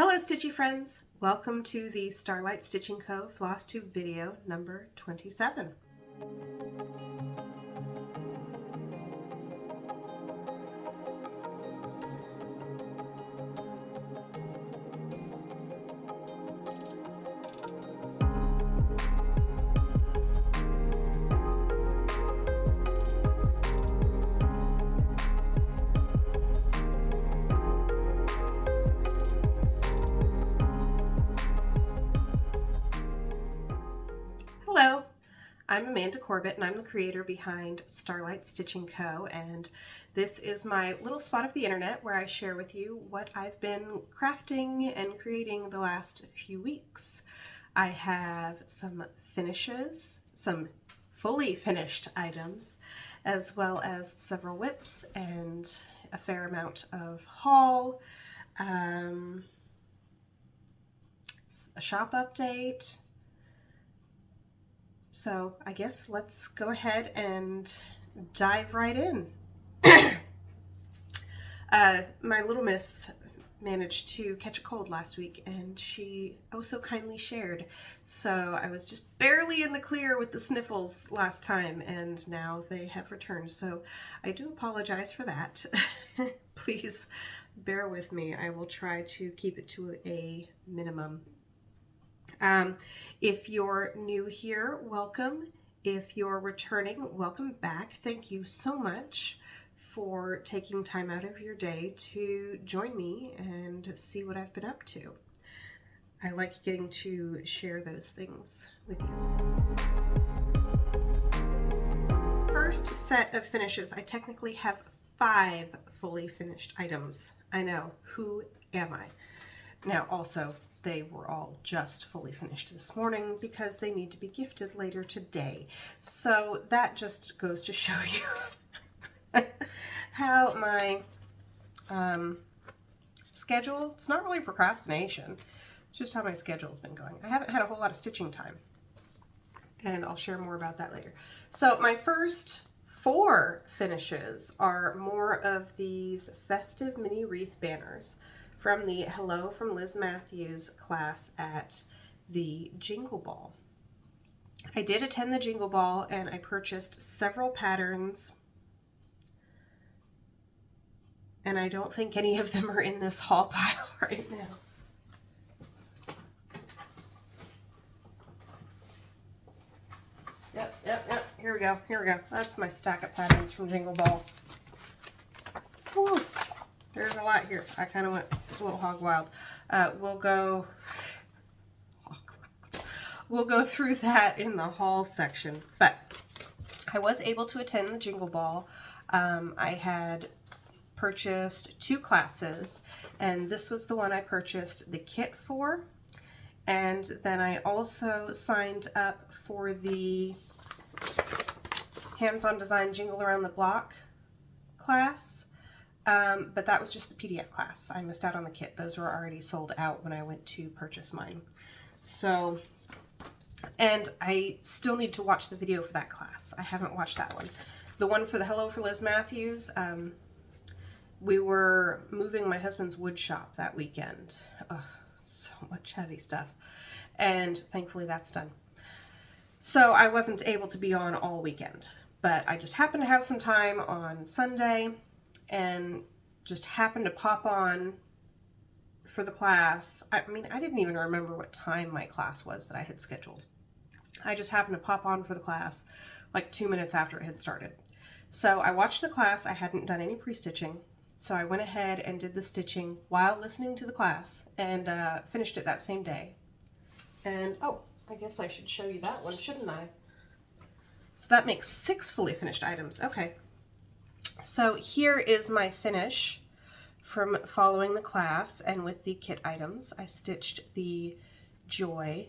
Hello Stitchy friends! Welcome to the Starlight Stitching Co. Flosstube video number 27. Hello, I'm Amanda Corbett and I'm the creator behind Starlight Stitching Co. and this is my little spot of the internet where I share with you what I've been crafting and creating the last few weeks. I have some finishes, some fully finished items, as well as several whips and a fair amount of haul, a shop update. So I guess let's go ahead and dive right in. My little miss managed to catch a cold last week and she oh so kindly shared. So I was just barely in the clear with the sniffles last time and now they have returned. So I do apologize for that. Please bear with me. I will try to keep it to a minimum. If you're new here, welcome. If you're returning, welcome back. Thank you so much for taking time out of your day to join me and see what I've been up to. I like getting to share those things with you. First set of finishes. I technically have 5 fully finished items. I know, who am I? Now also, they were all just fully finished this morning because they need to be gifted later today. So that just goes to show you how my schedule, it's not really procrastination, it's just how my schedule's been going. I haven't had a whole lot of stitching time and I'll share more about that later. So my first 4 finishes are more of these festive mini wreath banners from the Hello from Liz Matthews class at the Jingle Ball. I did attend the Jingle Ball and I purchased several patterns and I don't think any of them are in this haul pile right now. Yep, here we go. That's my stack of patterns from Jingle Ball. Woo. There's a lot here. I kind of went a little hog wild. We'll go through that in the haul section. But I was able to attend the Jingle Ball. I had purchased 2 classes, and this was the one I purchased the kit for. And then I also signed up for the Hands-on Design Jingle Around the Block class. But that was just the PDF class. I missed out on the kit. Those were already sold out when I went to purchase mine. So, and I still need to watch the video for that class. I haven't watched that one. The one for the Hello for Liz Matthews, we were moving my husband's wood shop that weekend. Oh, so much heavy stuff. And thankfully that's done. So I wasn't able to be on all weekend, but I just happened to have some time on Sunday and just happened to pop on for the class. I mean, I didn't even remember what time my class was that I had scheduled. I just happened to pop on for the class like 2 minutes after it had started. So I watched the class. I hadn't done any pre-stitching. So I went ahead and did the stitching while listening to the class and finished it that same day. And oh, I guess I should show you that one, shouldn't I? So that makes 6 fully finished items. Okay. So here is my finish from following the class and with the kit items. I stitched the Joy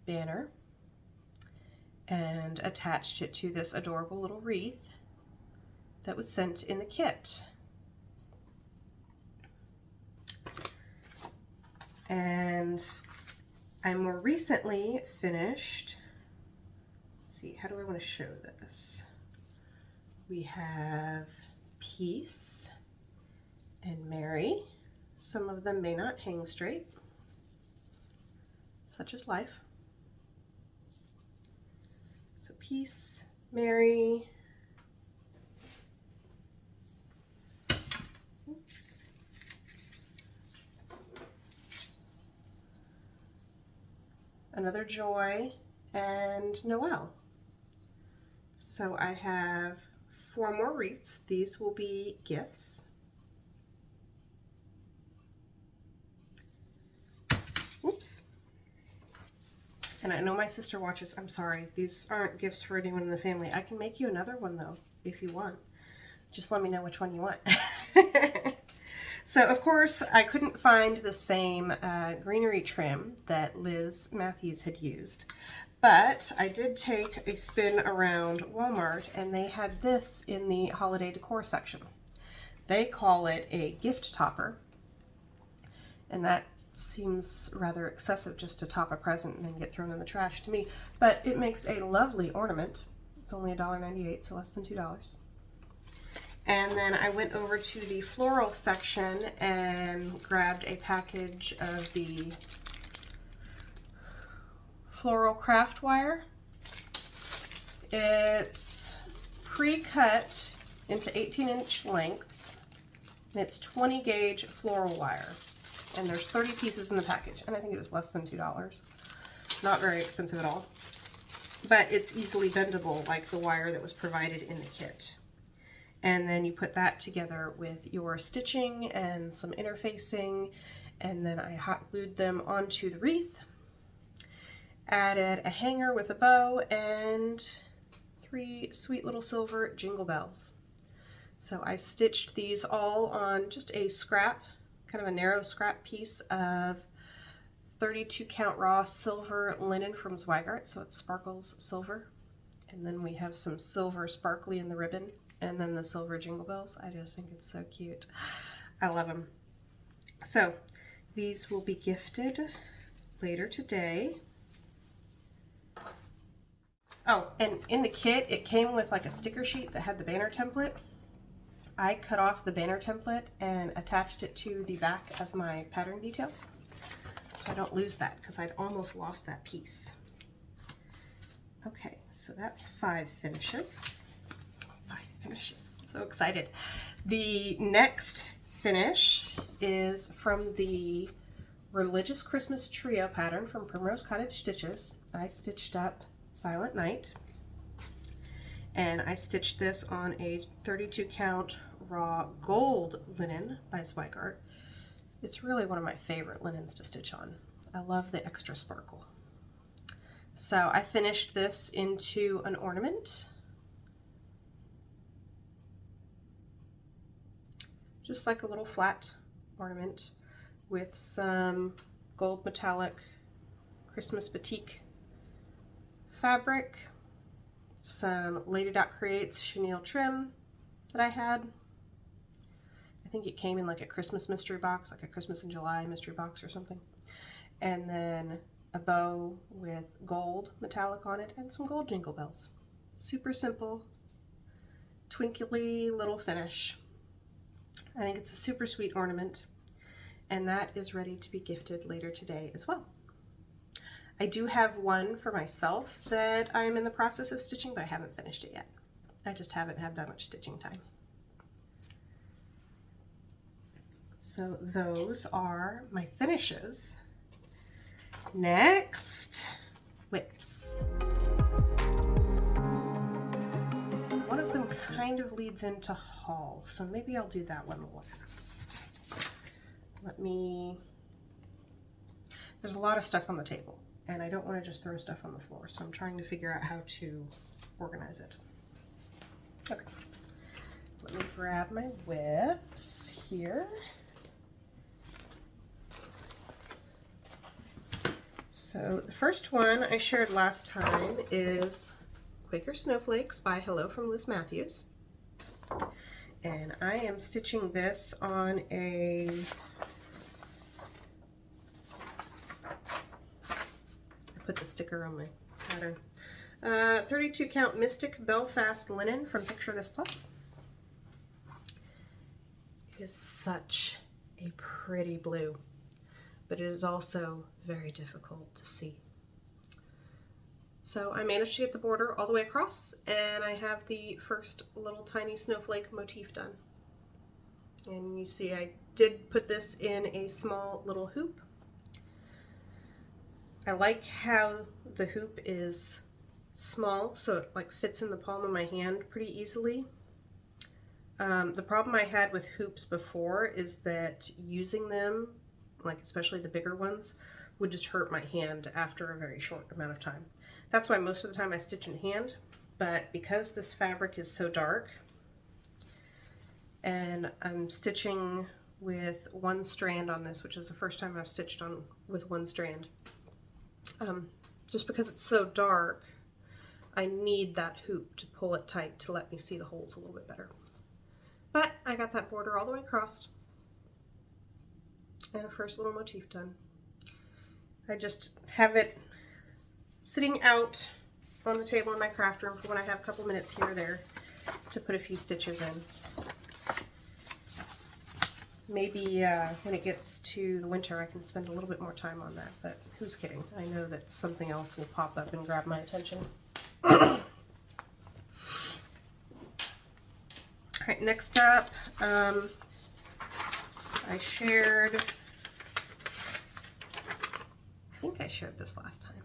banner and attached it to this adorable little wreath that was sent in the kit. And I more recently finished, let's see, how do I want to show this? We have Peace and Mary. Some of them may not hang straight. such is life. So peace, Mary. Oops. Another joy, and Noel. So I have 4 more wreaths. These will be gifts. Oops. And I know my sister watches. I'm sorry. These aren't gifts for anyone in the family. I can make you another one though, if you want. Just let me know which one you want. So of course I couldn't find the same greenery trim that Liz Matthews had used. But I did take a spin around Walmart and they had this in the holiday decor section. They call it a gift topper. And that seems rather excessive just to top a present and then get thrown in the trash to me. But it makes a lovely ornament. It's only $1.98, so less than $2. And then I went over to the floral section and grabbed a package of the floral craft wire. It's pre-cut into 18-inch lengths, and it's 20 gauge floral wire. And there's 30 pieces in the package, and I think it was less than $2. Not very expensive at all. But it's easily bendable like the wire that was provided in the kit. And then you put that together with your stitching and some interfacing, and then I hot glued them onto the wreath. Added a hanger with a bow and 3 sweet little silver jingle bells. So I stitched these all on just a scrap, kind of a narrow scrap piece of 32 count raw silver linen from Zweigart, so it sparkles silver. And then we have some silver sparkly in the ribbon, and then the silver jingle bells. I just think it's so cute. I love them. So these will be gifted later today. Oh, and in the kit, it came with like a sticker sheet that had the banner template. I cut off the banner template and attached it to the back of my pattern details, so I don't lose that because I'd almost lost that piece. Okay, so that's 5 finishes. 5 finishes. So excited. The next finish is from the Religious Christmas Trio pattern from Primrose Cottage Stitches. I stitched up Silent Night, and I stitched this on a 32 count raw gold linen by Zweigart. It's really one of my favorite linens to stitch on. I love the extra sparkle. So I finished this into an ornament, just like a little flat ornament with some gold metallic Christmas batik fabric, some Lady Dot Creates chenille trim that I had. I think it came in like a Christmas mystery box, like a Christmas in July mystery box or something. And then a bow with gold metallic on it and some gold jingle bells. Super simple, twinkly little finish. I think it's a super sweet ornament, and that is ready to be gifted later today as well. I do have one for myself that I'm in the process of stitching, but I haven't finished it yet. I just haven't had that much stitching time. So those are my finishes. Next, whips. One of them kind of leads into haul, so maybe I'll do that one last. There's a lot of stuff on the table, and I don't want to just throw stuff on the floor, so I'm trying to figure out how to organize it. Okay, let me grab my whips here. So the first one I shared last time is Quaker Snowflakes by Hello from Liz Matthews. And I am stitching this on a put the sticker on my pattern. 32 count Mystic Belfast linen from Picture This Plus. It is such a pretty blue. but it is also very difficult to see. So I managed to get the border all the way across, and I have the first little tiny snowflake motif done. And you see I did put this in a small little hoop. I like how the hoop is small, so it like fits in the palm of my hand pretty easily. The problem I had with hoops before is that using them, like especially the bigger ones, would just hurt my hand after a very short amount of time. That's why most of the time I stitch in hand, but because this fabric is so dark and I'm stitching with one strand on this, which is the first time I've stitched on with one strand, just because it's so dark, I need that hoop to pull it tight to let me see the holes a little bit better. But I got that border all the way across and a first little motif done. I just have it sitting out on the table in my craft room for when I have a couple minutes here or there to put a few stitches in. Maybe when it gets to the winter I can spend a little bit more time on that, but who's kidding? I know that something else will pop up and grab my attention. All right, next up, I think I shared this last time.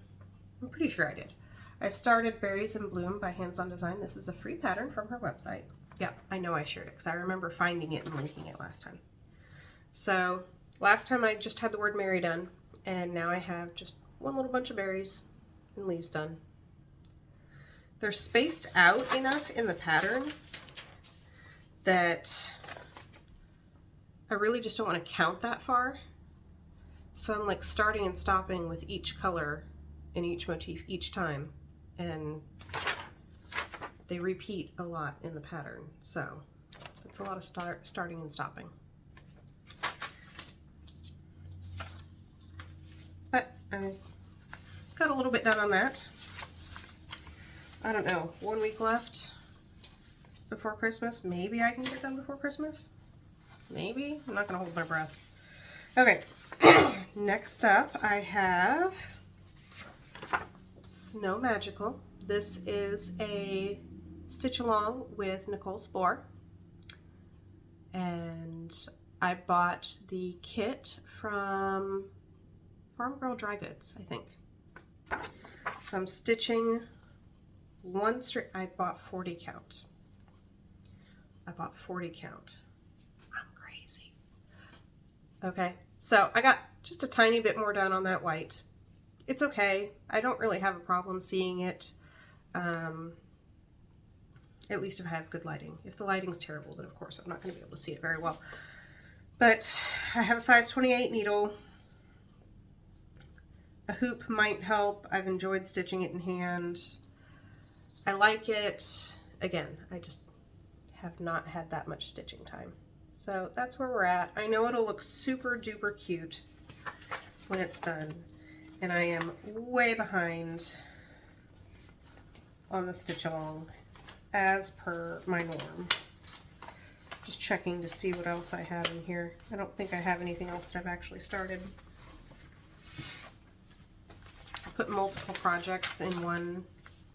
I'm pretty sure I did. I started Berries in Bloom by Hands On Design. This is a free pattern from her website. Yeah, I know I shared it because I remember finding it and linking it last time. So last time I just had the word Mary done, and now I have just one little bunch of berries and leaves done. They're spaced out enough in the pattern that I really just don't want to count that far. So I'm like starting and stopping with each color and each motif each time, and they repeat a lot in the pattern. So it's a lot of starting and stopping. But I got a little bit done on that. I don't know, 1 week left before Christmas. Maybe I can get it done before Christmas. Maybe. I'm not gonna hold my breath. Okay, next up I have Snow Magical. This is a stitch along with Nicole Spohr, and I bought the kit from Farm Girl Dry Goods, I think. So I'm stitching one string. I bought 40 count. I bought 40 count. I'm crazy. Okay, so I got just a tiny bit more done on that white. It's okay. I don't really have a problem seeing it. At least if I have good lighting. If the lighting's terrible, then of course I'm not going to be able to see it very well. But I have a size 28 needle. A hoop might help. I've enjoyed stitching it in hand. I like it. Again, I just have not had that much stitching time. So that's where we're at. I know it'll look super duper cute when it's done. And I am way behind on the stitch along as per my norm. Just checking to see what else I have in here. I don't think I have anything else that I've actually started. I put multiple projects in one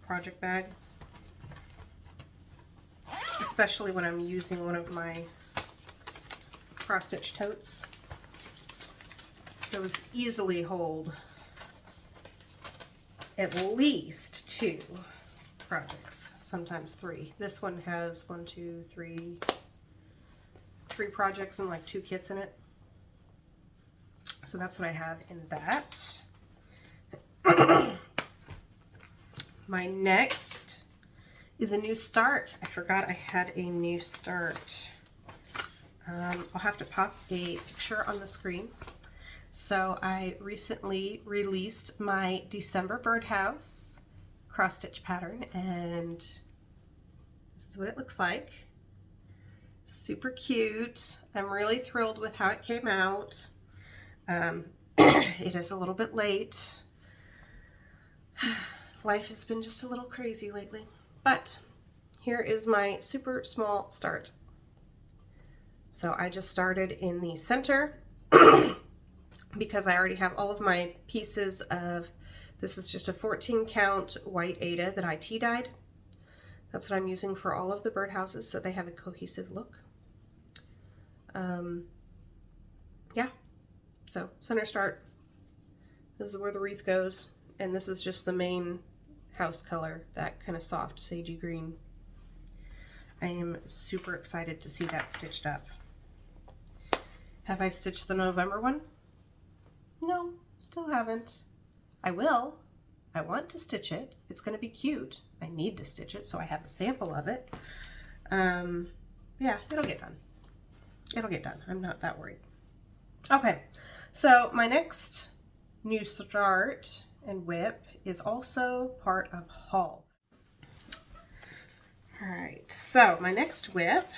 project bag, especially when I'm using one of my cross stitch totes. Those easily hold at least 2 projects, sometimes 3. This one has 3 projects and like 2 kits in it. So that's what I have in that. My next is a new start. I forgot I had a new start. I'll have to pop a picture on the screen. So I recently released my December Birdhouse cross stitch pattern, and this is what it looks like. Super cute. I'm really thrilled with how it came out. It is a little bit late. Life has been just a little crazy lately, but here is my super small start. So I just started in the center. because I already have all of my pieces of, this is just a 14 count white Aida that I tea dyed. That's what I'm using for all of the birdhouses so they have a cohesive look. Yeah, so center start. This is where the wreath goes, and this is just the main house color, that kind of soft sagey green. I am super excited to see that stitched up. Have I stitched the November one? No, still haven't. I will. I want to stitch it. It's going to be cute. I need to stitch it, so I have a sample of it. Yeah, it'll get done. It'll get done. I'm not that worried. Okay, so my next new start and whip is also part of haul. All right, so my next whip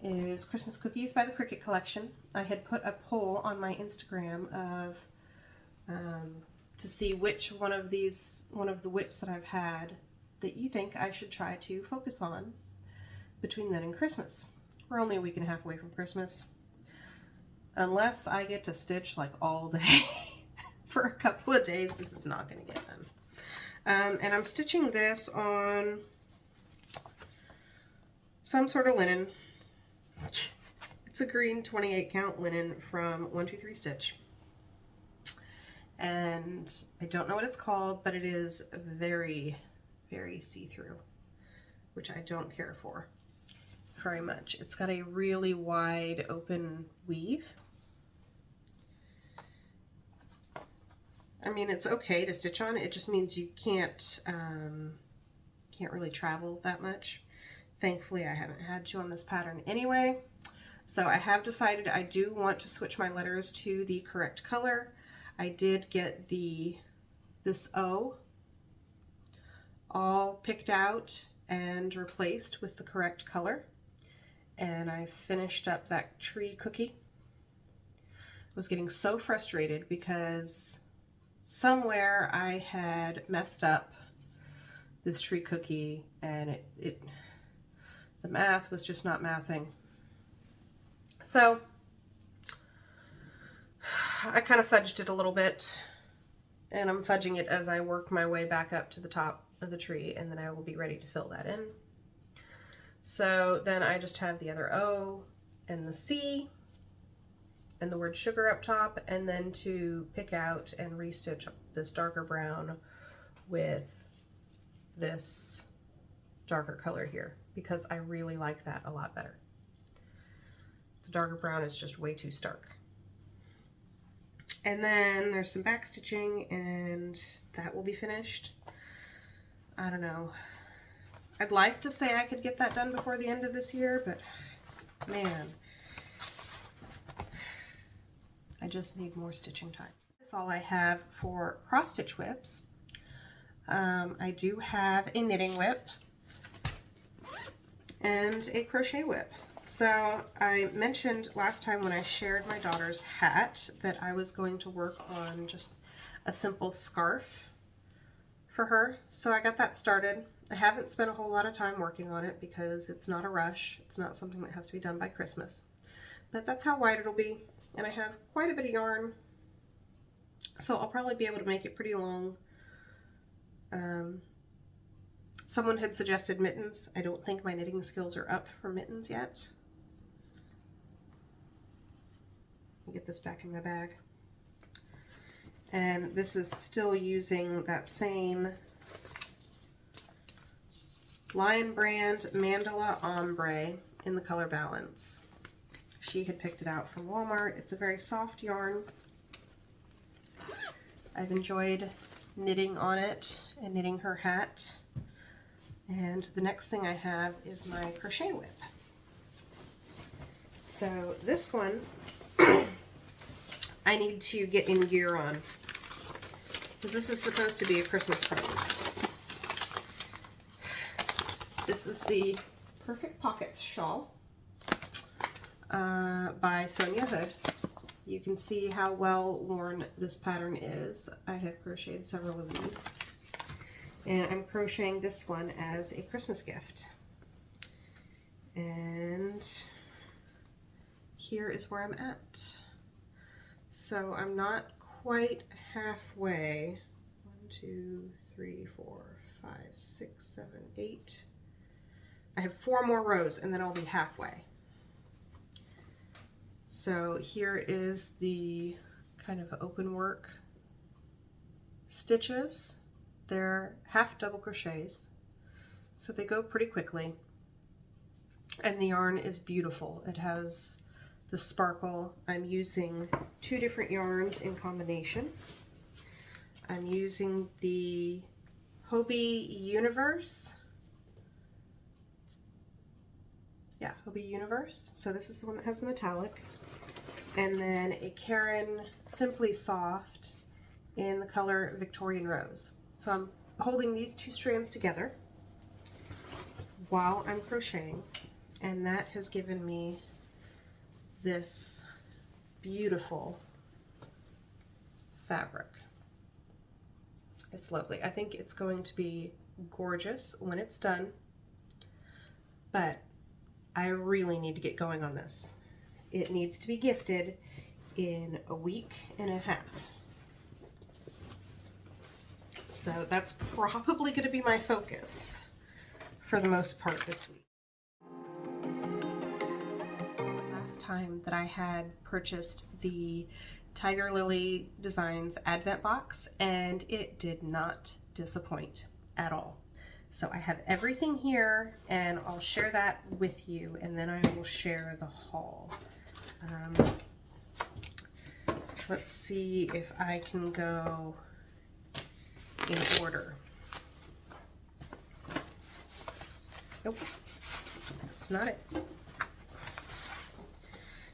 is Christmas Cookies by the Cricket Collection. I had put a poll on my Instagram of to see which one of the whips that I've had that you think I should try to focus on between then and Christmas. We're only a week and a half away from Christmas. Unless I get to stitch like all day for a couple of days, this is not going to get done. And I'm stitching this on some sort of linen. It's a green 28 count linen from 123 Stitch. And I don't know what it's called, but it is very, very see-through, which I don't care for very much. It's got a really wide open weave. I mean, it's okay to stitch on. It just means you can't really travel that much. Thankfully, I haven't had to on this pattern anyway. So I have decided I do want to switch my letters to the correct color. I did get this O all picked out and replaced with the correct color. And I finished up that tree cookie. I was getting so frustrated because somewhere I had messed up this tree cookie and the math was just not mathing. So I kind of fudged it a little bit, and I'm fudging it as I work my way back up to the top of the tree, and then I will be ready to fill that in. So then I just have the other O and the C and the word sugar up top, and then to pick out and restitch this darker brown with this darker color here, because I really like that a lot better. The darker brown is just way too stark. And then there's some back stitching, and that will be finished. I don't know. I'd like to say I could get that done before the end of this year, but man, I just need more stitching time. That's all I have for cross stitch whips. I do have a knitting whip and a crochet whip. So I mentioned last time when I shared my daughter's hat that I was going to work on just a simple scarf for her. So I got that started. I haven't spent a whole lot of time working on it because it's not a rush. It's not something that has to be done by Christmas. But that's how wide it'll be. And I have quite a bit of yarn. So I'll probably be able to make it pretty long. Someone had suggested mittens. I don't think my knitting skills are up for mittens yet. Let me get this back in my bag. And this is still using that same Lion Brand Mandala Ombre in the color Balance. She had picked it out from Walmart. It's a very soft yarn. I've enjoyed knitting on it and knitting her hat. And the next thing I have is my crochet whip. So this one I need to get in gear on because this is supposed to be a Christmas present. This is the Perfect Pockets shawl by Sonia Hood. You can see how well worn this pattern is. I have crocheted several of these. And I'm crocheting this one as a Christmas gift. And here is where I'm at. So I'm not quite halfway. 1, 2, 3, 4, 5, 6, 7, 8. I have 4 more rows and then I'll be halfway. So here is the kind of open work stitches. They're half double crochets, so they go pretty quickly. And the yarn is beautiful. It has the sparkle. I'm using 2 different yarns in combination. I'm using the Hobie Universe. Yeah, Hobie Universe. So this is the one that has the metallic. And then a Karen Simply Soft in the color Victorian Rose. So I'm holding these 2 strands together while I'm crocheting, and that has given me this beautiful fabric. It's lovely. I think it's going to be gorgeous when it's done, but I really need to get going on this. It needs to be gifted in a week and a half. So that's probably going to be my focus for the most part this week. Last time that I had purchased the Tiger Lily Designs Advent box, and it did not disappoint at all. So I have everything here, and I'll share that with you, and then I will share the haul. Let's see if I can go in order. Nope, that's not it.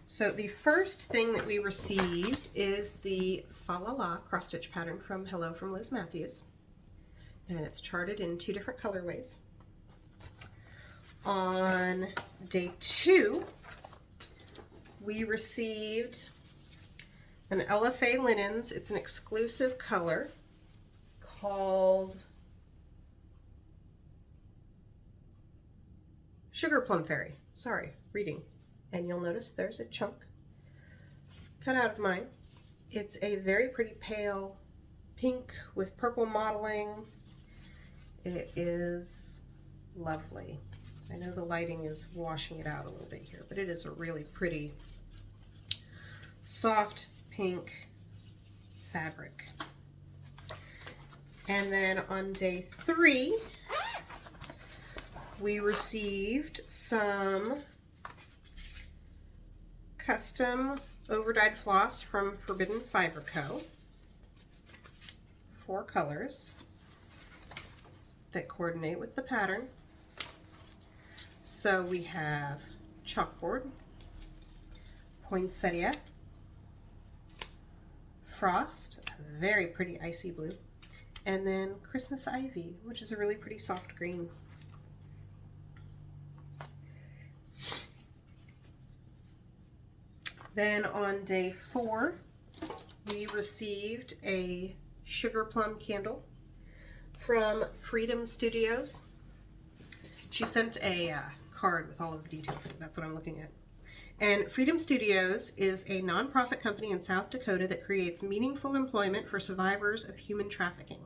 So the first thing that we received is the Fa La La cross stitch pattern from Hello from Liz Matthews, and it's charted in 2 different colorways. On day 2, we received an LFA Linens. It's an exclusive color called Sugar Plum Fairy. Sorry, reading. And you'll notice there's a chunk cut out of mine. It's a very pretty pale pink with purple mottling. It is lovely. I know the lighting is washing it out a little bit here, but it is a really pretty soft pink fabric. And then on day 3, we received some custom overdyed floss from Forbidden Fiber Co. 4 colors that coordinate with the pattern. So we have Chalkboard, Poinsettia, Frost, a very pretty icy blue, and then Christmas Ivy, which is a really pretty soft green. Then on day 4, we received a Sugar Plum candle from Freedom Studios. She sent a card with all of the details in it. That's what I'm looking at. And Freedom Studios is a nonprofit company in South Dakota that creates meaningful employment for survivors of human trafficking.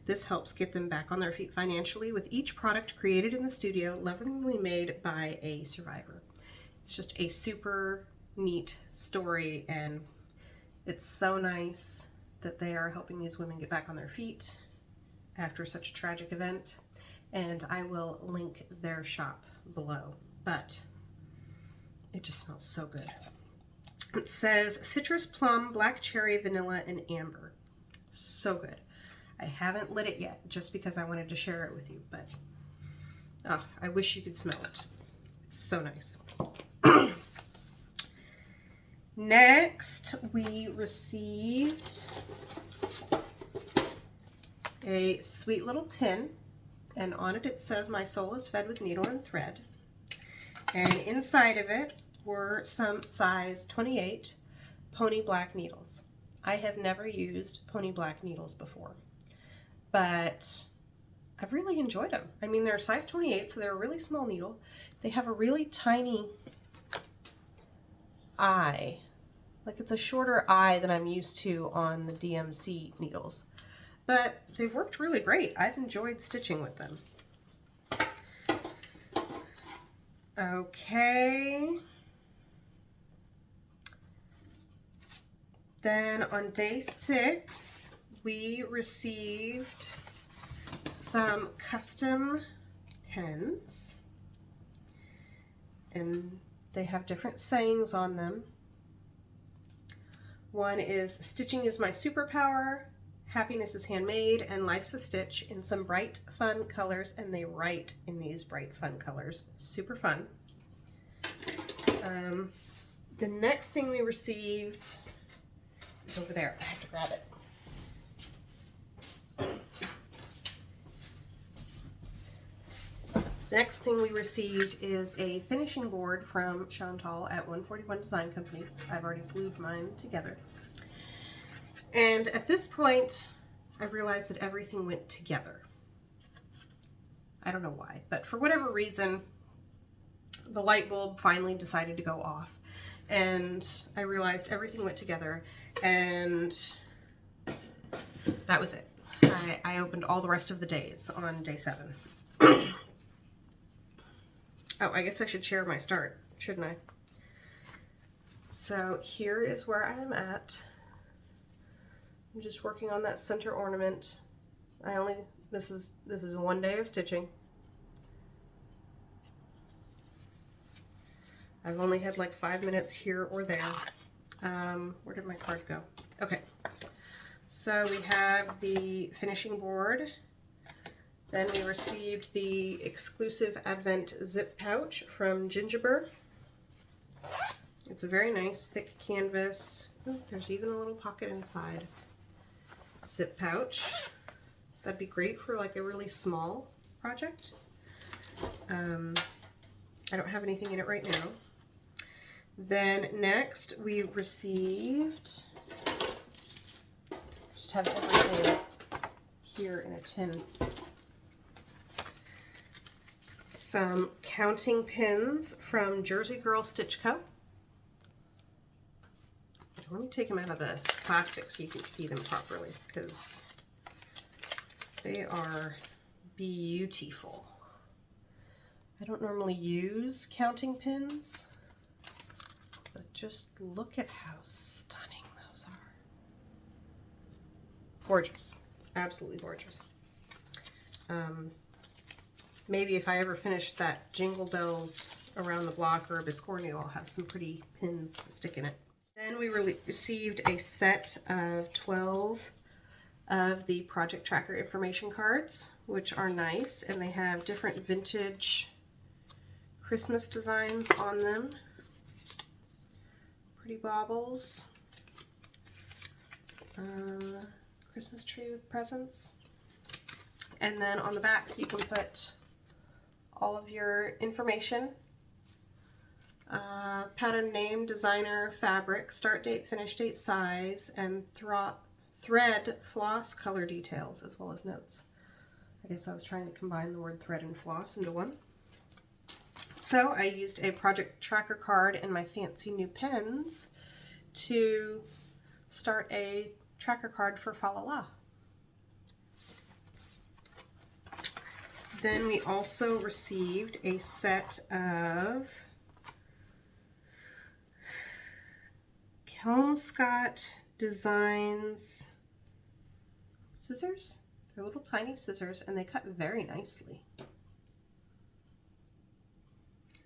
This helps get them back on their feet financially, with each product created in the studio lovingly made by a survivor. It's just a super neat story, and it's so nice that they are helping these women get back on their feet after such a tragic event. And I will link their shop below, but it just smells so good. It says citrus, plum, black cherry, vanilla, and amber. So good. I haven't lit it yet just because I wanted to share it with you, but oh, I wish you could smell it. It's so nice. Next, we received a sweet little tin, and on it it says, "My soul is fed with needle and thread." And inside of it were some size 28 pony black needles. I have never used pony black needles before, but I've really enjoyed them. I mean, they're size 28, so they're a really small needle. They have a really tiny eye Like it's a shorter eye than I'm used to on the DMC needles. But they've worked really great. I've enjoyed stitching with them. Okay. Then on day 6, we received some custom pens. And they have different sayings on them. One is, "Stitching is my superpower, happiness is handmade, and life's a stitch," in some bright, fun colors, and they write in these bright, fun colors. Super fun. The next thing we received is over there. I have to grab it. The next thing we received is a finishing board from Chantal at 141 Design Company. I've already glued mine together. And at this point, I realized that everything went together. I don't know why, but for whatever reason, the light bulb finally decided to go off. And I realized everything went together, and that was it. I opened all the rest of the days on day 7. Oh, I guess I should share my start, shouldn't I? So here is where I am at. I'm just working on that center ornament. This is 1 day of stitching. I've only had like 5 minutes here or there. Where did my card go? Okay. So we have the finishing board. Then we received the exclusive Advent zip pouch from Gingerbread. It's a very nice thick canvas. Ooh, there's even a little pocket inside. Zip pouch. That'd be great for like a really small project. I don't have anything in it right now. Then next we received, just have everything here in a tin. Some counting pins from Jersey Girl Stitch Co. Let me take them out of the plastic so you can see them properly, because they are beautiful. I don't normally use counting pins, but just look at how stunning those are. Gorgeous. Absolutely gorgeous. Maybe if I ever finish that Jingle Bells Around the Block or a Biscornio, I'll have some pretty pins to stick in it. Then we received a set of 12 of the Project Tracker information cards, which are nice, and they have different vintage Christmas designs on them. Pretty baubles. Christmas tree with presents. And then on the back you can put all of your information. Pattern name, designer, fabric, start date, finish date, size, and thread, floss, color details, as well as notes. I guess I was trying to combine the word thread and floss into one. So I used a Project Tracker card and my fancy new pens to start a tracker card for Fa La La. Then we also received a set of Kelmscott Designs scissors. They're little tiny scissors and they cut very nicely.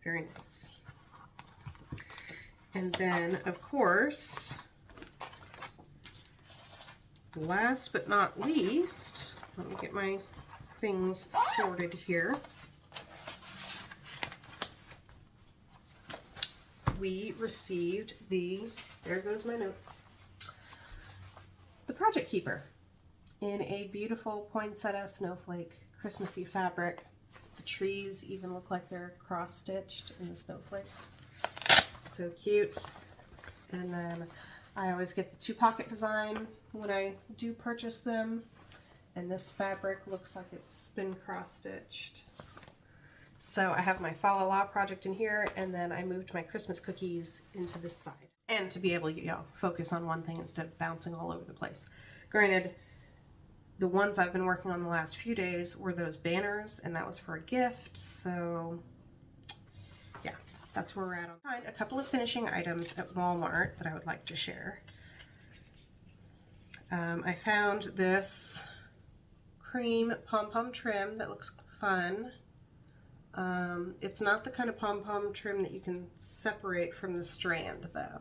Very nice. And then, of course, last but not least, let me get my things sorted here. We received there goes my notes, the Project Keeper in a beautiful poinsettia snowflake Christmassy fabric. The trees even look like they're cross-stitched in the snowflakes. So cute. And then I always get the 2-pocket design when I do purchase them. And this fabric looks like it's been cross-stitched. So I have my Fa La La project in here, and then I moved my Christmas cookies into this side. and to be able to, you know, focus on one thing instead of bouncing all over the place. Granted, the ones I've been working on the last few days were those banners, and that was for a gift, so yeah, that's where we're at. I'll find a couple of finishing items at Walmart that I would like to share. I found this cream pom-pom trim that looks fun. It's not the kind of pom-pom trim that you can separate from the strand though,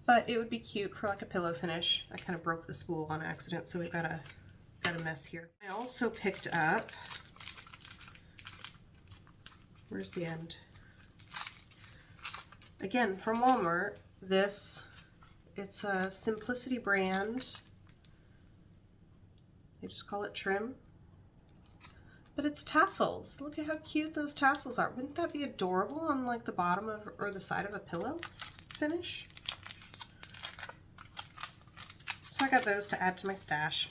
but it would be cute for like a pillow finish. I kind of broke the spool on accident, so we've got a mess here. I also picked up, where's the end? Again, from Walmart, it's a Simplicity brand. They just call it trim. But it's tassels. Look at how cute those tassels are. Wouldn't that be adorable on like the bottom of or the side of a pillow finish? So I got those to add to my stash.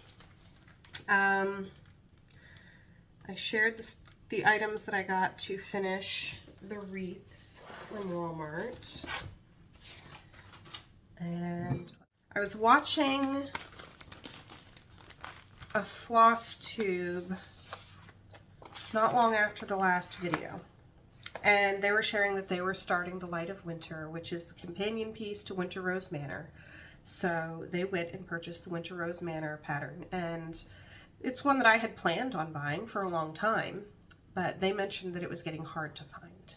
I shared the items that I got to finish the wreaths from Walmart. And I was watching a Flosstube not long after the last video, and they were sharing that they were starting the Light of Winter, which is the companion piece to Winter Rose Manor. So they went and purchased the Winter Rose Manor pattern, and it's one that I had planned on buying for a long time, but they mentioned that it was getting hard to find.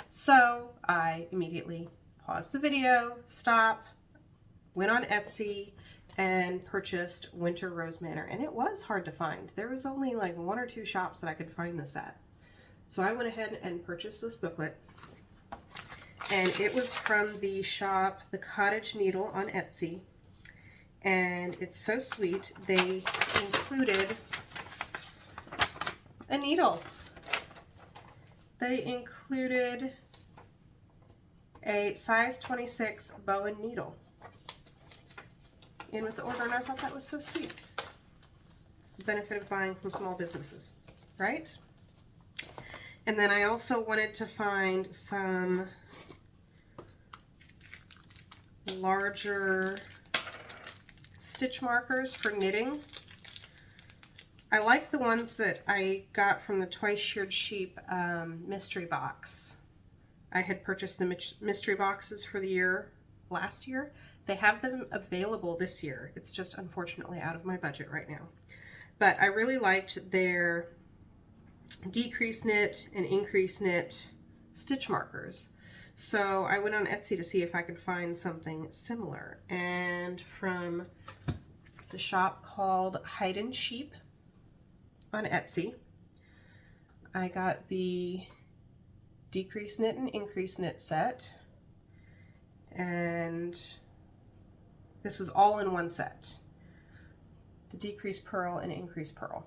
So I immediately paused the video, stop, went on Etsy, and purchased Winter Rose Manor, and it was hard to find. There was only like 1 or 2 shops that I could find this at. So I went ahead and purchased this booklet, and it was from the shop The Cottage Needle on Etsy, and it's so sweet. They included a needle. They included a size 26 bow and needle in with the order, and I thought that was so sweet. It's the benefit of buying from small businesses, right? And then I also wanted to find some larger stitch markers for knitting. I like the ones that I got from the Twice Sheared Sheep mystery box. I had purchased the mystery boxes for the year last year. They have them available this year. It's just unfortunately out of my budget right now. But I really liked their decrease knit and increase knit stitch markers. So I went on Etsy to see if I could find something similar. And from the shop called Hide and Sheep on Etsy, I got the decrease knit and increase knit set. And this was all in one set. The decrease purl and increase purl.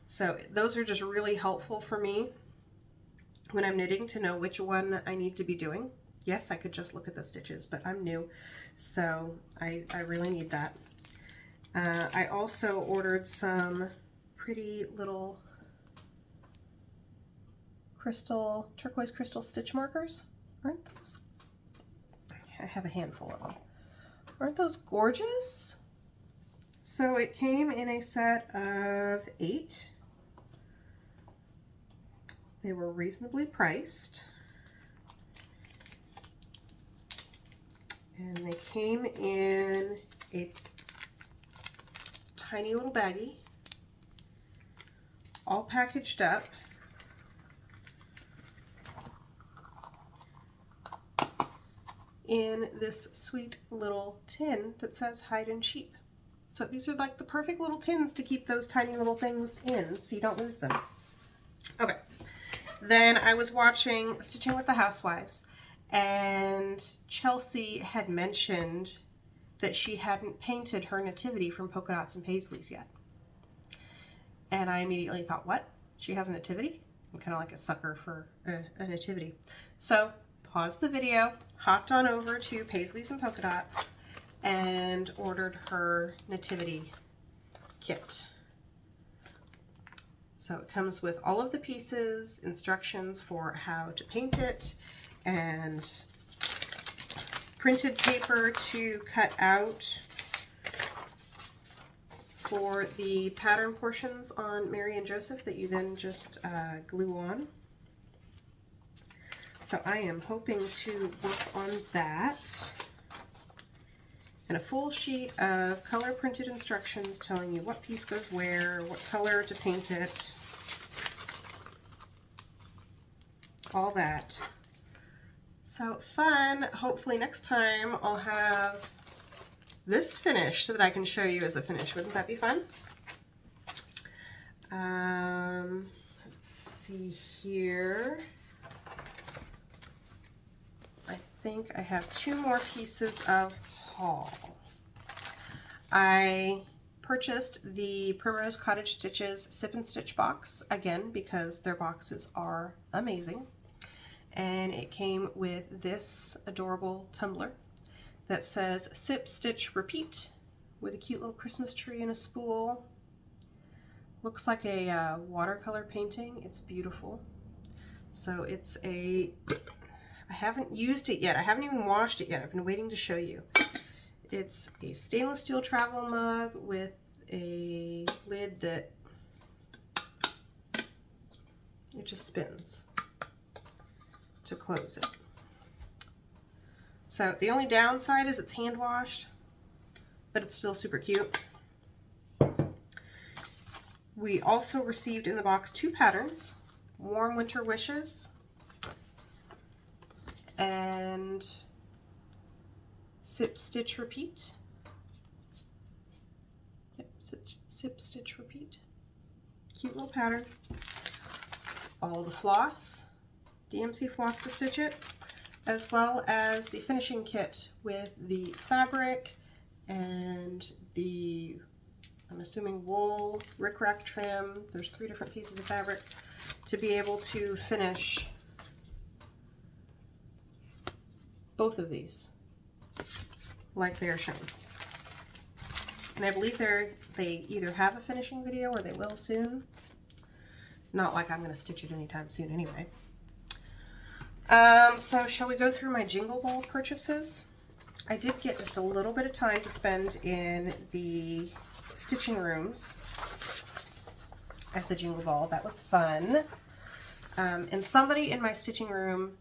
So those are just really helpful for me when I'm knitting to know which one I need to be doing. Yes, I could just look at the stitches, but I'm new, so I really need that. I also ordered some pretty little turquoise crystal stitch markers. Aren't those? I have a handful of them. Aren't those gorgeous? So it came in a set of 8. They were reasonably priced. And they came in a tiny little baggie, all packaged up. In this sweet little tin that says Hide and Sheep. So these are like the perfect little tins to keep those tiny little things in so you don't lose them. Okay, then I was watching Stitching with the Housewives, and Chelsea had mentioned that she hadn't painted her nativity from Polka Dots and Paisleys yet. And I immediately thought, what? She has a nativity? I'm kind of like a sucker for a nativity. So paused the video, hopped on over to Paisleys and Polka Dots, and ordered her nativity kit. So it comes with all of the pieces, instructions for how to paint it, and printed paper to cut out for the pattern portions on Mary and Joseph that you then just glue on. So I am hoping to work on that. And a full sheet of color printed instructions telling you what piece goes where, what color to paint it, all that. So fun. Hopefully next time I'll have this finished that I can show you as a finish. Wouldn't that be fun? Let's see here. I think I have 2 more pieces of haul. I purchased the Primrose Cottage Stitches Sip and Stitch box, again, because their boxes are amazing. And it came with this adorable tumbler that says Sip, Stitch, Repeat, with a cute little Christmas tree and a spool. Looks like a watercolor painting. It's beautiful. So it's a, I haven't used it yet. I haven't even washed it yet. I've been waiting to show you. It's a stainless steel travel mug with a lid that it just spins to close it. So the only downside is it's hand washed, but it's still super cute. We also received in the box 2 patterns, Warm Winter Wishes and Sip, Stitch, Repeat. Yep, Sip, Stitch, Repeat. Cute little pattern. All the floss, DMC floss to stitch it, as well as the finishing kit with the fabric and the, I'm assuming, wool rickrack trim. There's 3 different pieces of fabrics to be able to finish both of these like they are shown. And I believe they either have a finishing video or they will soon. Not like I'm going to stitch it anytime soon anyway. So shall we go through my Jingle Ball purchases? I did get just a little bit of time to spend in the stitching rooms at the Jingle Ball. That was fun. And somebody in my stitching room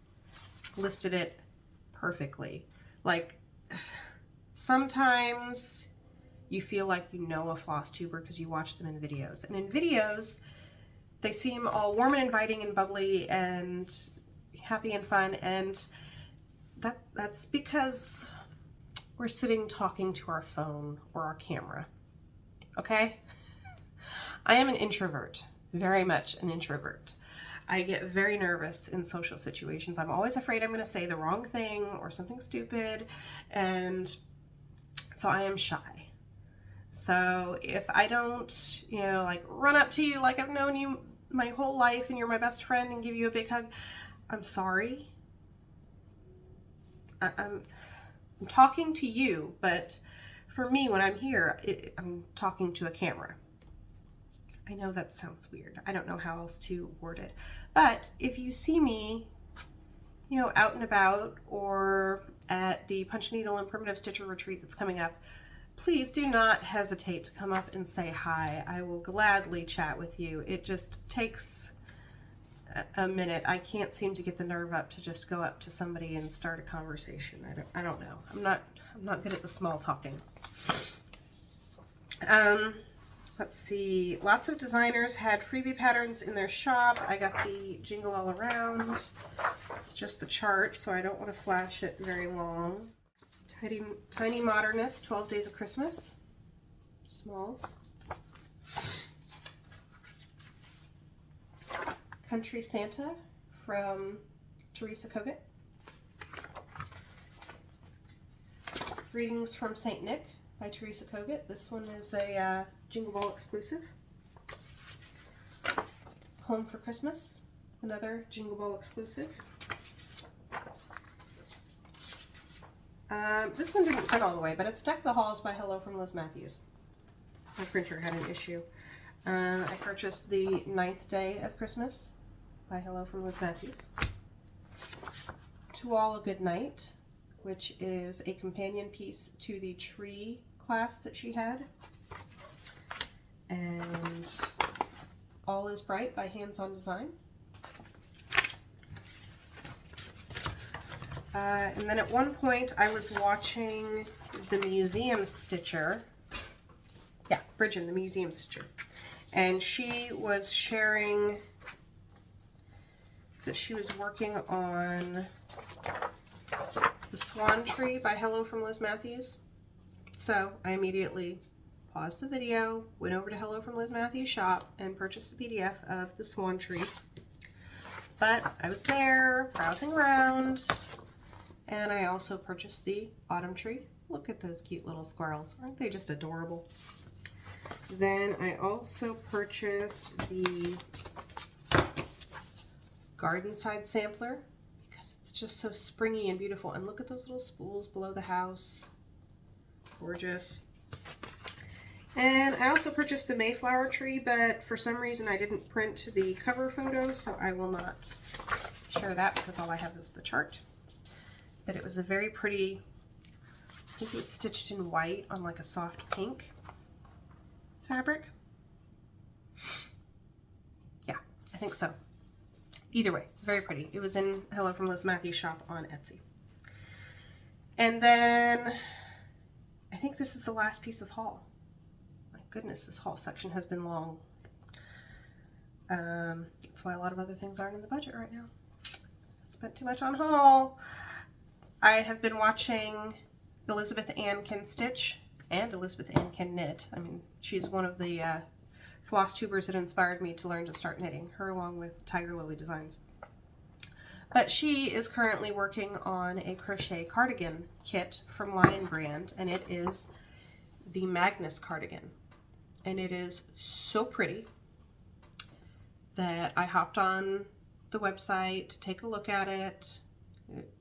listed it perfectly. Like, sometimes you feel like you know a floss tuber because you watch them in videos. And in videos, they seem all warm and inviting and bubbly and happy and fun. And that's because we're sitting talking to our phone or our camera. Okay? I am an introvert, very much an introvert. I get very nervous in social situations. I'm always afraid I'm going to say the wrong thing or something stupid, and so I am shy. So if I don't, you know, like run up to you like I've known you my whole life and you're my best friend and give you a big hug, I'm sorry. I'm talking to you, but for me, when I'm here, I'm talking to a camera. I know that sounds weird. I don't know how else to word it. But if you see me, you know, out and about or at the Punch Needle and Primitive Stitcher retreat that's coming up, please do not hesitate to come up and say hi. I will gladly chat with you. It just takes a minute. I can't seem to get the nerve up to just go up to somebody and start a conversation. I don't know. I'm not good at the small talking. Let's see. Lots of designers had freebie patterns in their shop. I got the Jingle All Around. It's just the chart, so I don't want to flash it very long. Tiny Modernist, 12 Days of Christmas. Smalls. Country Santa from Teresa Kogut. Greetings from St. Nick by Teresa Kogut. This one is a Jingle Ball exclusive. Home for Christmas, another Jingle Ball exclusive. This one didn't print all the way, but it's Deck the Halls by Hello from Liz Matthews. My printer had an issue. I purchased the 9th Day of Christmas by Hello from Liz Matthews. To All a Good Night which is a companion piece to the tree class that she had. And All is Bright by Hands On Design. And then at one point I was watching the Museum Stitcher. Yeah, Bridget, the Museum Stitcher. And she was sharing that she was working on the Swan Tree by Hello from Liz Matthews. So I immediately paused the video, went over to Hello from Liz Matthews shop and purchased the PDF of the Swan Tree. But I was there browsing around, and I also purchased the Autumn Tree. Look at those cute little squirrels. Aren't they just adorable? Then I also purchased the Garden Side Sampler because it's just so springy and beautiful. And look at those little spools below the house. Gorgeous. And I also purchased the Mayflower Tree, but for some reason I didn't print the cover photo, so I will not share that because all I have is the chart. But it was a very pretty, I think it was stitched in white on like a soft pink fabric. Yeah, I think so. Either way, very pretty. It was in Hello from Liz Matthews shop on Etsy. And then I think this is the last piece of haul. My goodness, this haul section has been long. That's why a lot of other things aren't in the budget right now. Spent too much on haul. I have been watching Elizabeth Ann Can Stitch and Elizabeth Ann Can Knit. I mean, she's one of the floss tubers that inspired me to learn to start knitting, her along with Tiger Lily Designs. But she is currently working on a crochet cardigan kit from Lion Brand, and it is the Magnus cardigan. And it is so pretty that I hopped on the website to take a look at it.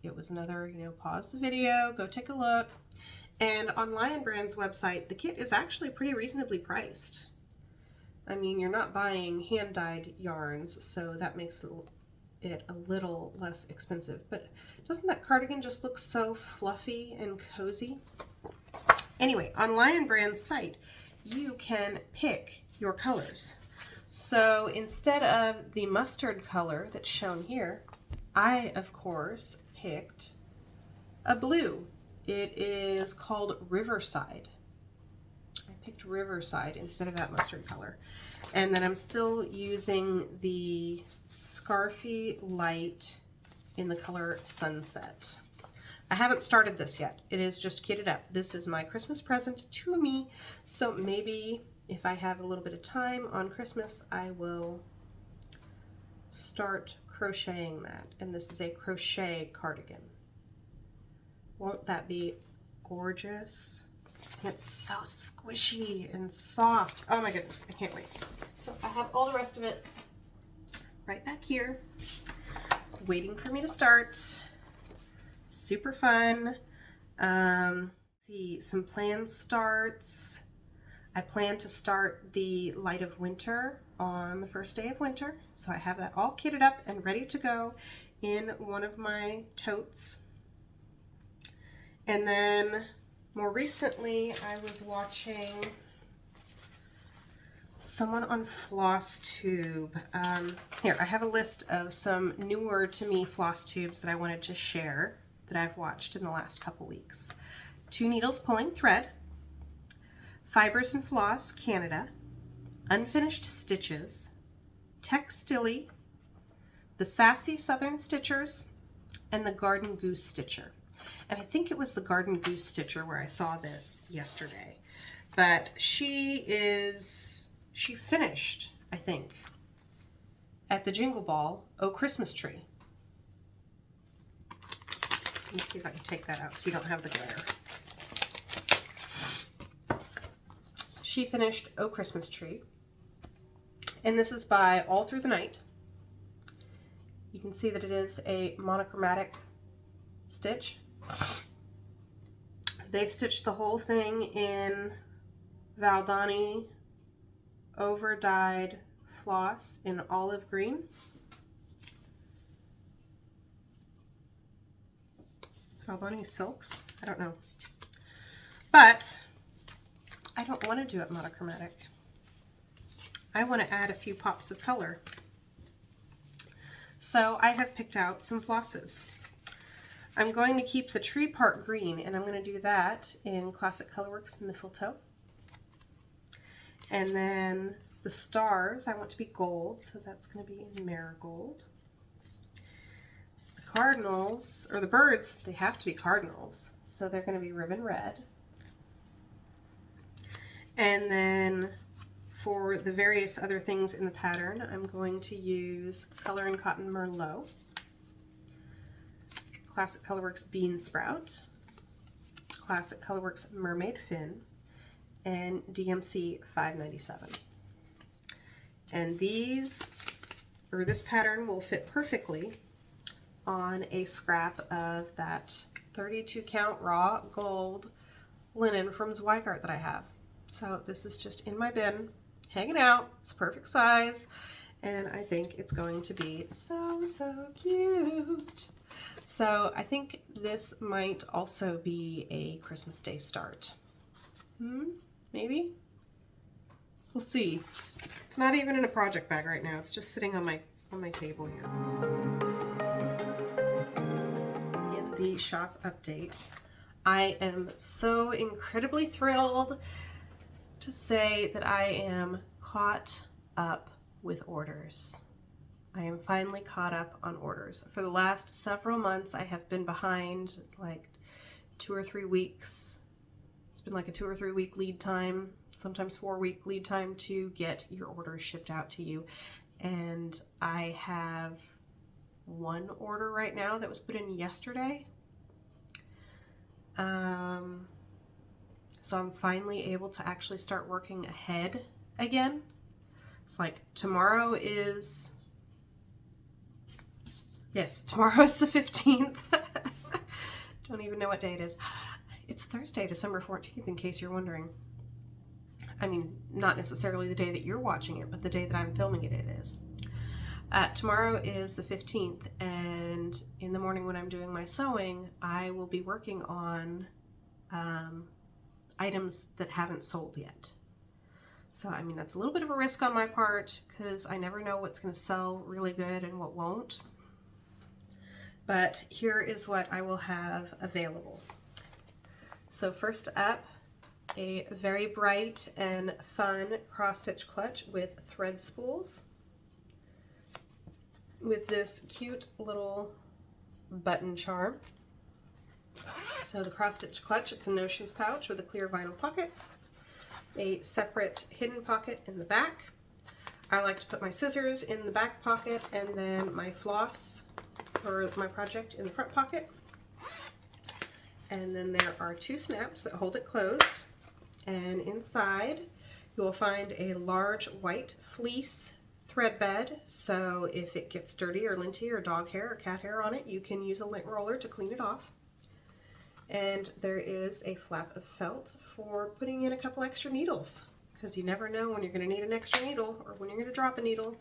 It was another, you know, pause the video, go take a look. And on Lion Brand's website, the kit is actually pretty reasonably priced. I mean, you're not buying hand-dyed yarns, so that makes it a little less expensive. But doesn't that cardigan just look so fluffy and cozy? Anyway, on Lion Brand's site, you can pick your colors. So instead of the mustard color that's shown here, I, of course, picked a blue. It is called Riverside. I picked Riverside instead of that mustard color. And then I'm still using the Scarfy Light in the color Sunset. I haven't started this yet. It is just kitted up. This is my Christmas present to me. So maybe if I have a little bit of time on Christmas, I will start crocheting that. And this is a crochet cardigan. Won't that be gorgeous? And it's so squishy and soft. Oh my goodness, I can't wait. So I have all the rest of it right back here, waiting for me to start. Super fun. See, some planned starts. I plan to start the Light of Winter on the first day of winter. So I have that all kitted up and ready to go in one of my totes. And then more recently, I was watching someone on Flosstube. Here, I have a list of some newer to me Flosstubes that I wanted to share that I've watched in the last couple weeks. Two Needles Pulling Thread, Fibers and Floss Canada, Unfinished Stitches, Textilly, the Sassy Southern Stitchers, and the Garden Goose Stitcher. And I think it was the Garden Goose Stitcher where I saw this yesterday. But she finished, I think, at the Jingle Ball, Oh Christmas Tree. Let me see if I can take that out so you don't have the glare. She finished Oh Christmas Tree. And this is by All Through the Night. You can see that it is a monochromatic stitch. They stitched the whole thing in Valdani over dyed floss in olive green. So Albany silks. I don't know. But I don't want to do it monochromatic. I want to add a few pops of color. So I have picked out some flosses. I'm going to keep the tree part green, and I'm going to do that in Classic Colorworks Mistletoe. And then the stars I want to be gold, so that's going to be in Marigold. The cardinals, or the birds, they have to be cardinals, so they're going to be Ribbon Red. And then for the various other things in the pattern, I'm going to use Color and Cotton Merlot, Classic Colorworks Bean Sprout, Classic Colorworks Mermaid Fin, and DMC 597. And these, or this pattern, will fit perfectly on a scrap of that 32 count raw gold linen from Zweigart that I have. So this is just in my bin, hanging out. It's perfect size, and I think it's going to be so, so cute. So I think this might also be a Christmas Day start. Maybe? We'll see. It's not even in a project bag right now. It's just sitting on my table here. In the shop update, I am so incredibly thrilled to say that I am caught up with orders. I am finally caught up on orders. For the last several months, I have been behind like 2 or 3 weeks. It's been like a 2 or 3 week lead time, sometimes 4-week lead time to get your orders shipped out to you. And I have one order right now that was put in yesterday. So I'm finally able to actually start working ahead again. It's like tomorrow is, yes, tomorrow's the 15th. Don't even know what day it is. It's Thursday, December 14th, in case you're wondering. I mean, not necessarily the day that you're watching it, but the day that I'm filming it, it is. Tomorrow is the 15th, and in the morning when I'm doing my sewing, I will be working on items that haven't sold yet. So, I mean, that's a little bit of a risk on my part because I never know what's going to sell really good and what won't. But here is what I will have available. So first up, a very bright and fun cross-stitch clutch with thread spools with this cute little button charm. So the cross-stitch clutch, it's a Notions pouch with a clear vinyl pocket, a separate hidden pocket in the back. I like to put my scissors in the back pocket and then my floss for my project in the front pocket. And then there are 2 snaps that hold it closed. And inside you will find a large white fleece thread bed. So if it gets dirty or linty or dog hair or cat hair on it, you can use a lint roller to clean it off. And there is a flap of felt for putting in a couple extra needles, because you never know when you're going to need an extra needle or when you're going to drop a needle.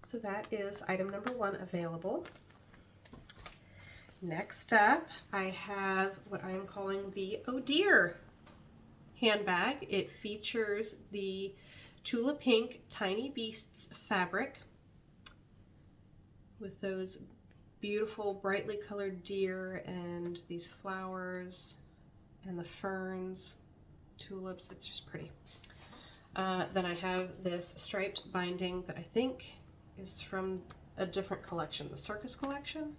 So that is item number 1 available. Next up, I have what I am calling the Oh Dear handbag. It features the Tula Pink Tiny Beasts fabric with those beautiful brightly colored deer and these flowers and the ferns, tulips. It's just pretty. Then I have this striped binding that I think is from a different collection, the Circus collection.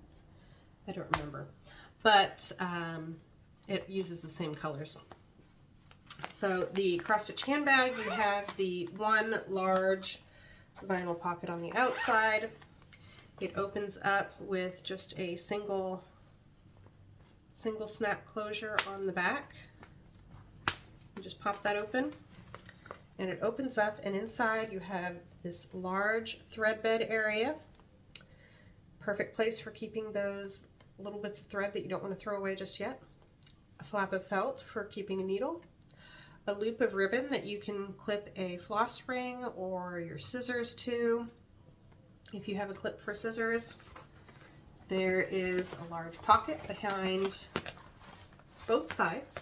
I don't remember, but it uses the same colors. So the cross-stitch handbag, you have the one large vinyl pocket on the outside. It opens up with just a single snap closure on the back. You just pop that open and it opens up, and inside you have this large thread bed area. Perfect place for keeping those little bits of thread that you don't want to throw away just yet. A flap of felt for keeping a needle. A loop of ribbon that you can clip a floss ring or your scissors to, if you have a clip for scissors. There is a large pocket behind both sides,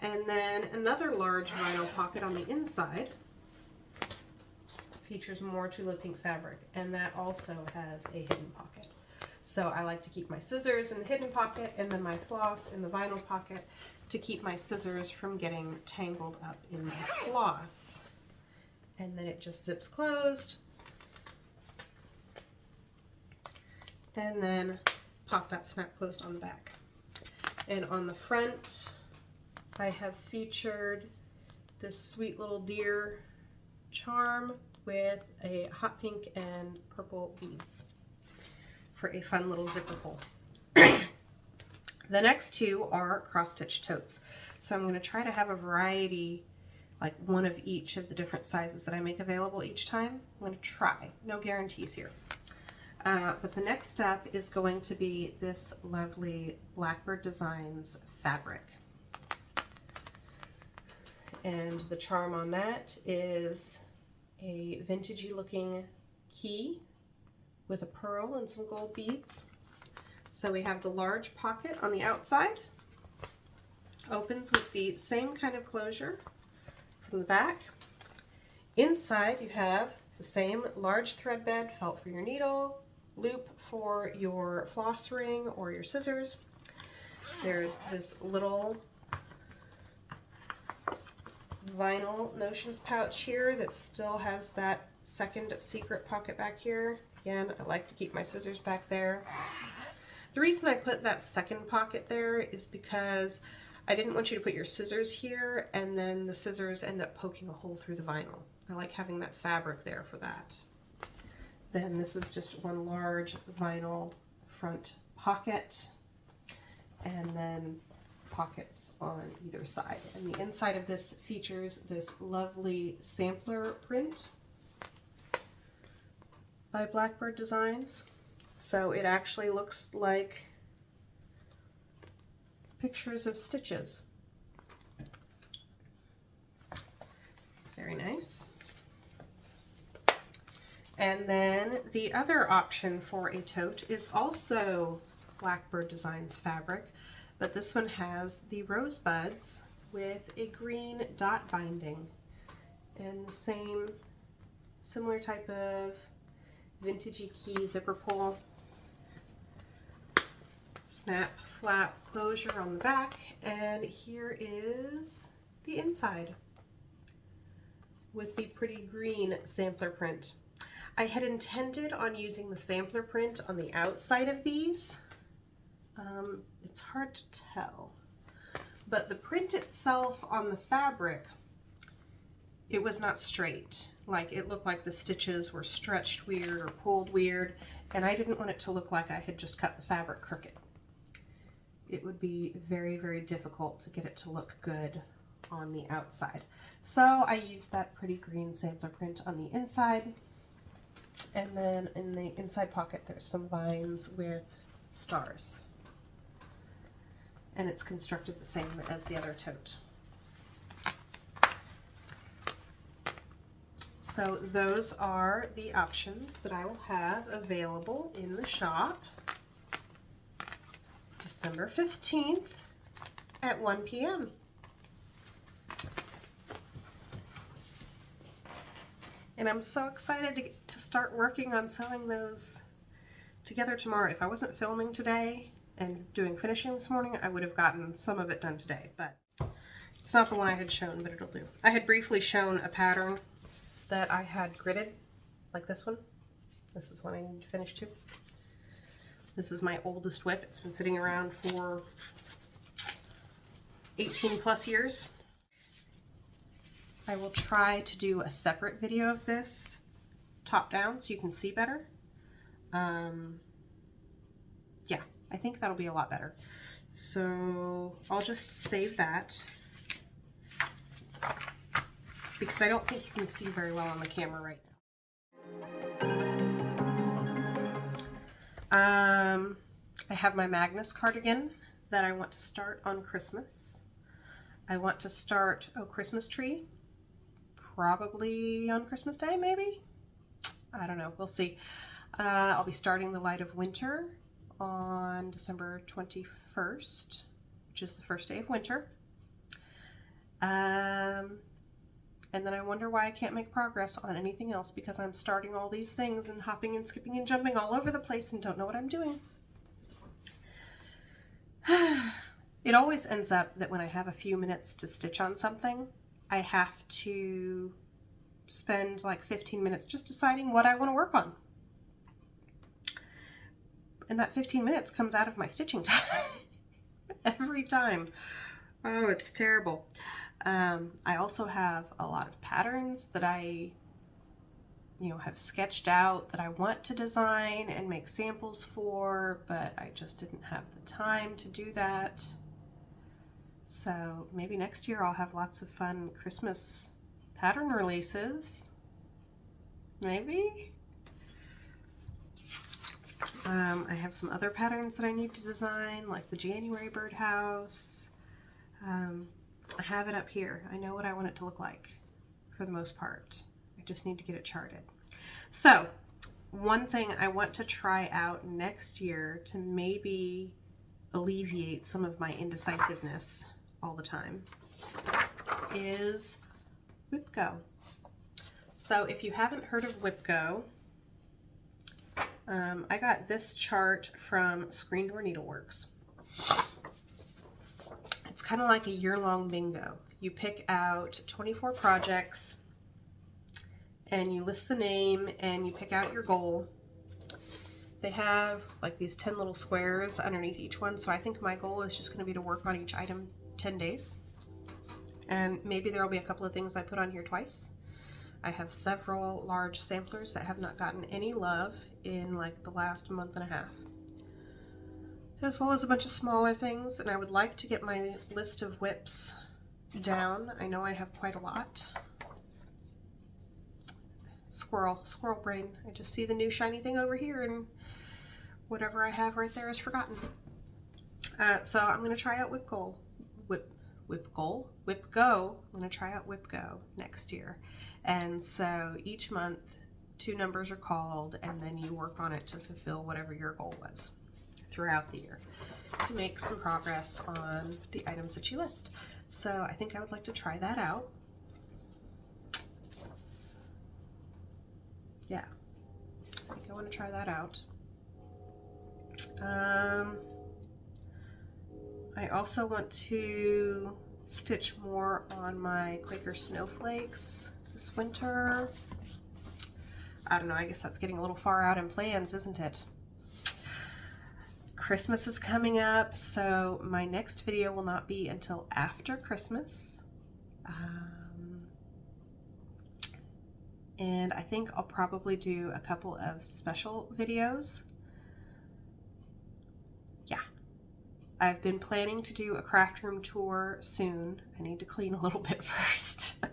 and then another large vinyl pocket on the inside. Features more Tulip Pink fabric, and that also has a hidden pocket. So I like to keep my scissors in the hidden pocket and then my floss in the vinyl pocket to keep my scissors from getting tangled up in my floss. And then it just zips closed. And then pop that snap closed on the back. And on the front, I have featured this sweet little deer charm with a hot pink and purple beads for a fun little zipper pull. The next two are cross-stitch totes. So I'm going to try to have a variety, like one of each of the different sizes that I make available each time. I'm going to try. No guarantees here. But the next step is going to be this lovely Blackbird Designs fabric. And the charm on that is a vintagey looking key with a pearl and some gold beads. So we have the large pocket on the outside, opens with the same kind of closure from the back. Inside you have the same large thread bed, felt for your needle, loop for your floss ring or your scissors. There's this little vinyl notions pouch here that still has that second secret pocket back here. Again, I like to keep my scissors back there. The reason I put that second pocket there is because I didn't want you to put your scissors here and then the scissors end up poking a hole through the vinyl. I like having that fabric there for that. Then this is just one large vinyl front pocket, and then pockets on either side. And the inside of this features this lovely sampler print by Blackbird Designs. So it actually looks like pictures of stitches. Very nice. And then the other option for a tote is also Blackbird Designs fabric, but this one has the rosebuds with a green dot binding and the same similar type of vintagey key zipper pull, snap flap closure on the back, and here is the inside with the pretty green sampler print. I had intended on using the sampler print on the outside of these. It's hard to tell, but the print itself on the fabric, it was not straight. Like, it looked like the stitches were stretched weird or pulled weird, and I didn't want it to look like I had just cut the fabric crooked. It would be very, very difficult to get it to look good on the outside. So I used that pretty green sampler print on the inside, and then in the inside pocket there's some vines with stars. And it's constructed the same as the other tote. So those are the options that I will have available in the shop December 15th at 1 p.m. And I'm so excited to start working on sewing those together tomorrow. If I wasn't filming today and doing finishing this morning, I would have gotten some of it done today, but it's not the one I had shown, but it'll do. I had briefly shown a pattern that I had gridded, like this one. This is one I need to finish too. This is my oldest whip. It's been sitting around for 18 plus years. I will try to do a separate video of this top down so you can see better. Yeah, I think that'll be a lot better. So I'll just save that because I don't think you can see very well on the camera right now. I have my Magnus cardigan that I want to start on Christmas. I want to start a Christmas tree, probably on Christmas Day, maybe? I don't know, we'll see. I'll be starting the Light of Winter on December 21st, which is the first day of winter. And then I wonder why I can't make progress on anything else, because I'm starting all these things and hopping and skipping and jumping all over the place and don't know what I'm doing. It always ends up that when I have a few minutes to stitch on something, I have to spend like 15 minutes just deciding what I want to work on. And that 15 minutes comes out of my stitching time every time. Oh, it's terrible. I also have a lot of patterns that I, have sketched out that I want to design and make samples for, but I just didn't have the time to do that. So maybe next year I'll have lots of fun Christmas pattern releases. Maybe. I have some other patterns that I need to design, like the January birdhouse. I have it up here. I know what I want it to look like for the most part. I just need to get it charted. So one thing I want to try out next year to maybe alleviate some of my indecisiveness all the time is WhipGo. So if you haven't heard of WhipGo, I got this chart from Screen Door Needleworks. It's kind of like a year-long bingo. You pick out 24 projects and you list the name and you pick out your goal. They have like these 10 little squares underneath each one, so I think my goal is just going to be to work on each item 10 days. And maybe there will be a couple of things I put on here twice. I have several large samplers that have not gotten any love in like the last month and a half, as well as a bunch of smaller things, and I would like to get my list of whips down. I know I have quite a lot. Squirrel brain. I just see the new shiny thing over here and whatever I have right there is forgotten. So I'm going to try out WhipGo. I'm going to try out WhipGo next year. And so each month 2 numbers are called, and then you work on it to fulfill whatever your goal was throughout the year to make some progress on the items that you list. So I think I would like to try that out. Yeah, I think I want to try that out. I also want to stitch more on my Quaker snowflakes this winter. I don't know, I guess that's getting a little far out in plans, isn't it? Christmas is coming up, so my next video will not be until after Christmas. And I think I'll probably do a couple of special videos. Yeah. I've been planning to do a craft room tour soon. I need to clean a little bit first.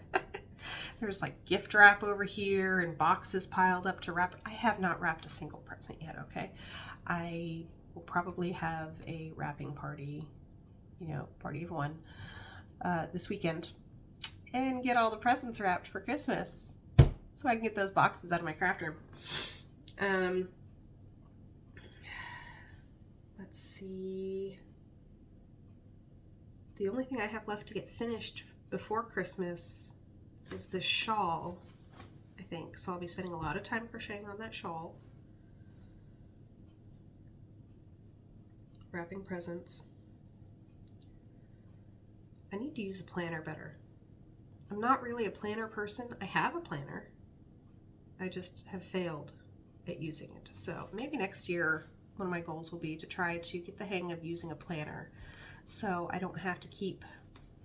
There's like gift wrap over here and boxes piled up to wrap. I have not wrapped a single present yet, okay? I will probably have a wrapping party, party of one, this weekend, and get all the presents wrapped for Christmas so I can get those boxes out of my craft room. Let's see. The only thing I have left to get finished before Christmas is this shawl, I think. So I'll be spending a lot of time crocheting on that shawl. Wrapping presents. I need to use a planner better. I'm not really a planner person. I have a planner. I just have failed at using it. So maybe next year, one of my goals will be to try to get the hang of using a planner so I don't have to keep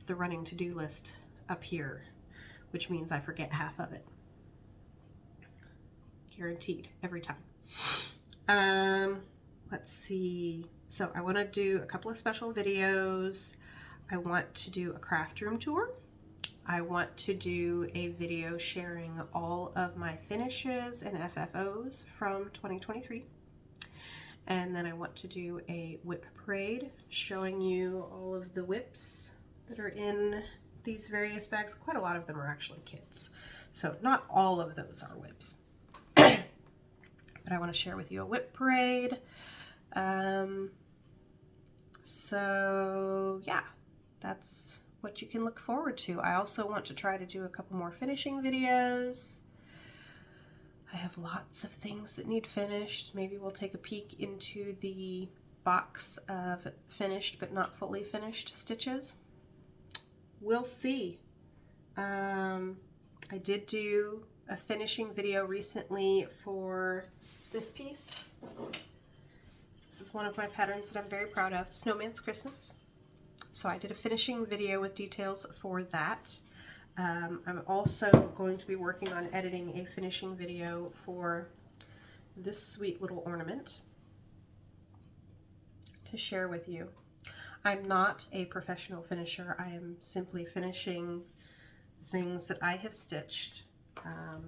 the running to-do list up here, which means I forget half of it. Guaranteed, every time. Let's see. So I want to do a couple of special videos. I want to do a craft room tour. I want to do a video sharing all of my finishes and FFOs from 2023. And then I want to do a whip parade showing you all of the whips that are in these various bags. Quite a lot of them are actually kits. So not all of those are whips. but I want to share with you a whip parade. So yeah, that's what you can look forward to. I also want to try to do a couple more finishing videos. I have lots of things that need finished. Maybe we'll take a peek into the box of finished but not fully finished stitches. We'll see. I did do a finishing video recently for this piece. This is one of my patterns that I'm very proud of, Snowman's Christmas. So I did a finishing video with details for that. I'm also going to be working on editing a finishing video for this sweet little ornament to share with you. I'm not a professional finisher. I am simply finishing things that I have stitched.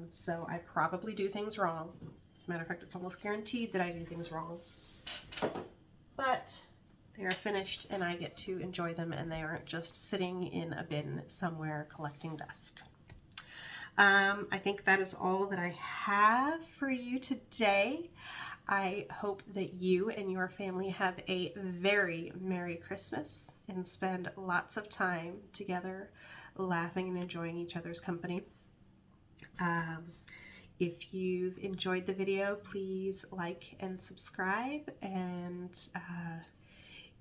So I probably do things wrong. As a matter of fact, it's almost guaranteed that I do things wrong. But they are finished and I get to enjoy them, and they aren't just sitting in a bin somewhere collecting dust. I think that is all that I have for you today. I hope that you and your family have a very Merry Christmas and spend lots of time together laughing and enjoying each other's company. If you've enjoyed the video, please like and subscribe, and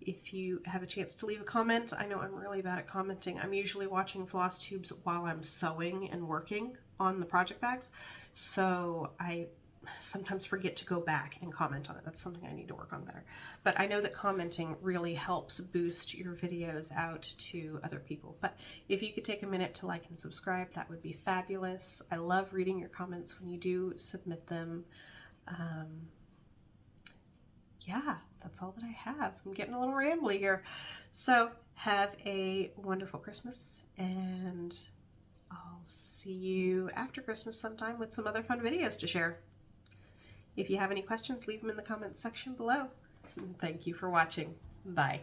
if you have a chance to leave a comment. I know I'm really bad at commenting. I'm usually watching Flosstubes while I'm sewing and working on the project bags, so I sometimes forget to go back and comment on it. That's something I need to work on better. But I know that commenting really helps boost your videos out to other people. But if you could take a minute to like and subscribe, that would be fabulous. I love reading your comments when you do submit them. Yeah, that's all that I have. I'm getting a little rambly here. So have a wonderful Christmas, and I'll see you after Christmas sometime with some other fun videos to share. If you have any questions, leave them in the comments section below. Thank you for watching. Bye.